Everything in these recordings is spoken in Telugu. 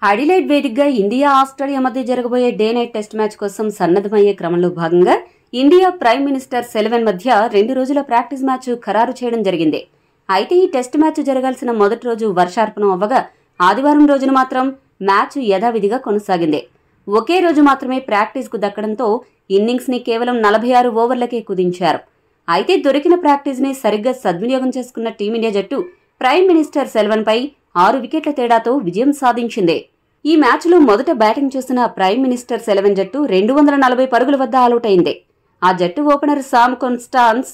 అడిలైడ్ వేదికగా ఇండియా ఆస్ట్రేలియా మధ్య జరగబోయే డే నైట్ టెస్ట్ మ్యాచ్ కోసం సన్నద్ధమయ్యే క్రమంలో భాగంగా ఇండియా ప్రైమ్ మినిస్టర్ సెల్వెన్ మధ్య 2 రోజుల ప్రాక్టీస్ మ్యాచ్ ఖరారు చేయడం జరిగింది. అయితే ఈ టెస్ట్ మ్యాచ్ జరగాల్సిన మొదటి రోజు వర్షార్పణం అవ్వగా ఆదివారం రోజున మాత్రం మ్యాచ్ యథావిధిగా కొనసాగింది. ఒకే రోజు మాత్రమే ప్రాక్టీస్ కు దక్కడంతో ఇన్నింగ్స్ ని కేవలం 46 ఓవర్లకే కుదించారు. అయితే దొరికిన ప్రాక్టీస్ ని సరిగ్గా సద్వినియోగం చేసుకున్న టీమిండియా జట్టు ప్రైమ్ మినిస్టర్ సెల్వెన్ పై 6 వికెట్ల తేడాతో విజయం సాధించింది. ఈ మ్యాచ్లో మొదట బ్యాటింగ్ చేసిన ప్రైమ్ మినిస్టర్ సెల్వెన్ జట్టు 240 పరుగుల వద్ద ఆలౌట్ అయింది. ఆ జట్టు ఓపెనర్ సామ్ కాన్స్టాన్స్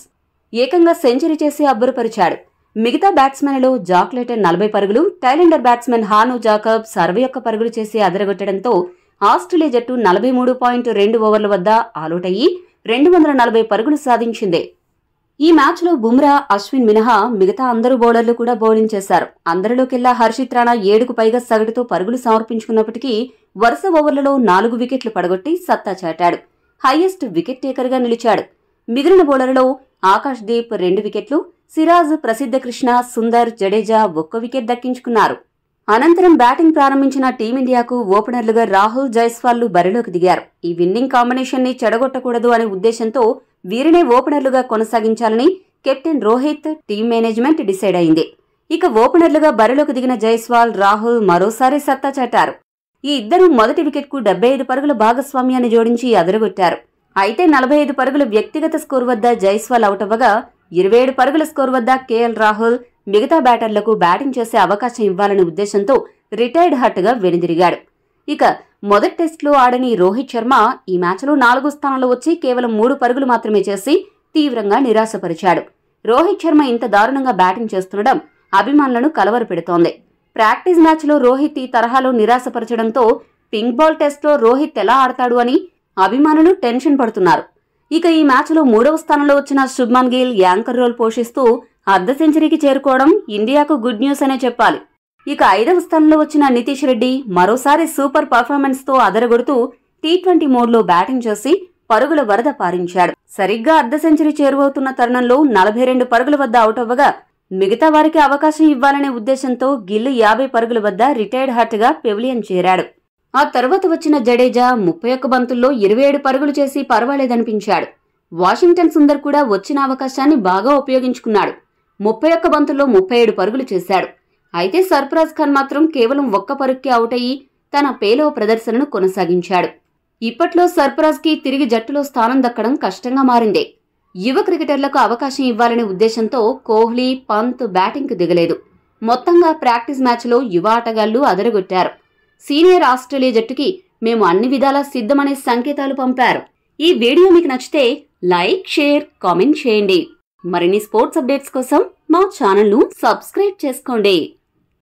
ఏకంగా సెంచరీ చేసి అబ్బురపరిచాడు. మిగతా బ్యాట్స్మెన్లలో జాక్ లెటన్ 40 పరుగులు, టైలెండర్ బ్యాట్స్మెన్ హాను జాకబ్స్ 61 పరుగులు చేసి అదరగొట్టడంతో ఆస్ట్రేలియా జట్టు 43.2 ఓవర్ల వద్ద ఆలౌట్ అయ్యి 240 పరుగులు సాధించింది. ఈ మ్యాచ్లో బుమ్రా, అశ్విన్ మినహా మిగతా అందరూ బౌలర్లు కూడా బౌలింగ్ చేశారు. అందరిలోకెల్లా హర్షిత్ రాణా 7కు పైగా సగటుతో పరుగులు సమర్పించుకున్నప్పటికీ వరుస ఓవర్లలో 4 వికెట్లు పడగొట్టి సత్తా చాటాడు. హైయెస్ట్ వికెట్ టేకర్గా నిలిచాడు. మిగిలిన బౌలర్లలో ఆకాష్ దీప్ 2 వికెట్లు, సిరాజ్, ప్రసిద్ధ కృష్ణ, సుందర్, జడేజా 1 వికెట్ దక్కించుకున్నారు. అనంతరం బ్యాటింగ్ ప్రారంభించిన టీమిండియాకు ఓపెనర్లుగా రాహుల్, జైస్వాల్ బరిలోకి దిగారు. ఈ విన్నింగ్ కాంబినేషన్ ని చెడగొట్టకూడదు అనే ఉద్దేశంతో వీరినే ఓపెనర్లుగా కొనసాగించాలని captain Rohit, team management decide అయింది. ఇక ఓపెనర్లుగా బరిలోకి దిగిన జైస్వాల్, రాహుల్ మరోసారి సత్తా చాటారు. ఈ ఇద్దరు మొదటి వికెట్కు 75 పరుగుల భాగస్వామ్యాన్ని జోడించి అదరగొట్టారు. అయితే 45 పరుగుల వ్యక్తిగత స్కోర్ వద్ద జైస్వాల్ అవుట్ అవ్వగా 27 పరుగుల స్కోర్ వద్ద కేఎల్ రాహుల్ మిగతా బ్యాటర్లకు బ్యాటింగ్ చేసే అవకాశం ఇవ్వాలనే ఉద్దేశంతో రిటైర్డ్ హట్గా వెనుదిరిగాడు. ఇక మొదటి టెస్టులో ఆడని రోహిత్ శర్మ ఈ మ్యాచ్లో 4వ స్థానంలో వచ్చి కేవలం 3 పరుగులు మాత్రమే చేసి తీవ్రంగా నిరాశపరిచాడు. రోహిత్ శర్మ ఇంత దారుణంగా బ్యాటింగ్ చేస్తుండడం అభిమానులను కలవరపెడుతోంది. ప్రాక్టీస్ మ్యాచ్లో రోహిత్ ఈ తరహాలో నిరాశపరచడంతో పింక్ బాల్ టెస్ట్లో రోహిత్ ఎలా ఆడతాడు అని అభిమానులు టెన్షన్ పడుతున్నారు. ఇక ఈ మ్యాచ్లో 3వ స్థానంలో వచ్చిన శుభ్మన్ గిల్ యాంకర్ రోల్ పోషిస్తూ అర్ధ సెంచరీకి చేరుకోవడం ఇండియాకు గుడ్ న్యూస్ అనే చెప్పాలి. ఇక 5వ స్థానంలో వచ్చిన నితీష్ రెడ్డి మరోసారి సూపర్ పర్ఫార్మెన్స్ తో అదరగొడుతూ టీ20 మోడ్లో బ్యాటింగ్ చేసి పరుగుల వరద పారించాడు. సరిగ్గా అర్ధ సెంచరీ చేరువవుతున్న తరుణంలో 42 పరుగుల వద్ద అవుట్ అవ్వగా మిగతా వారికి అవకాశం ఇవ్వాలనే ఉద్దేశంతో గిల్ 50 పరుగుల వద్ద రిటైర్డ్ హట్గా పెవిలియన్ చేరాడు. ఆ తర్వాత వచ్చిన జడేజా 31 బంతుల్లో 27 పరుగులు చేసి పర్వాలేదనిపించాడు. వాషింగ్టన్ సుందర్ కూడా వచ్చిన అవకాశాన్ని బాగా ఉపయోగించుకున్నాడు. 31 బంతుల్లో 37 పరుగులు చేశాడు. అయితే సర్ఫరాజ్ ఖాన్ మాత్రం కేవలం 1 పరుగుకి అవుట్ అయ్యి తన పేలవ ప్రదర్శనను కొనసాగించాడు. ఇప్పట్లో సర్ఫరాజ్ కి తిరిగి జట్టులో స్థానం దక్కడం కష్టంగా మారింది. యువ క్రికెటర్లకు అవకాశం ఇవ్వాలనే ఉద్దేశంతో కోహ్లీ, పంత్ బ్యాటింగ్ కు దిగలేదు. మొత్తంగా ప్రాక్టీస్ మ్యాచ్లో యువ ఆటగాళ్లు అదరగొట్టారు. సీనియర్ ఆస్ట్రేలియా జట్టుకి మేము అన్ని విధాలా సిద్ధమనే సంకేతాలు పంపారు. ఈ వీడియో మీకు నచ్చితే లైక్, షేర్, కామెంట్ చేయండి. మరిన్ని స్పోర్ట్స్ అప్డేట్స్ కోసం మా ఛానల్ ను సబ్స్క్రైబ్ చేసుకోండి.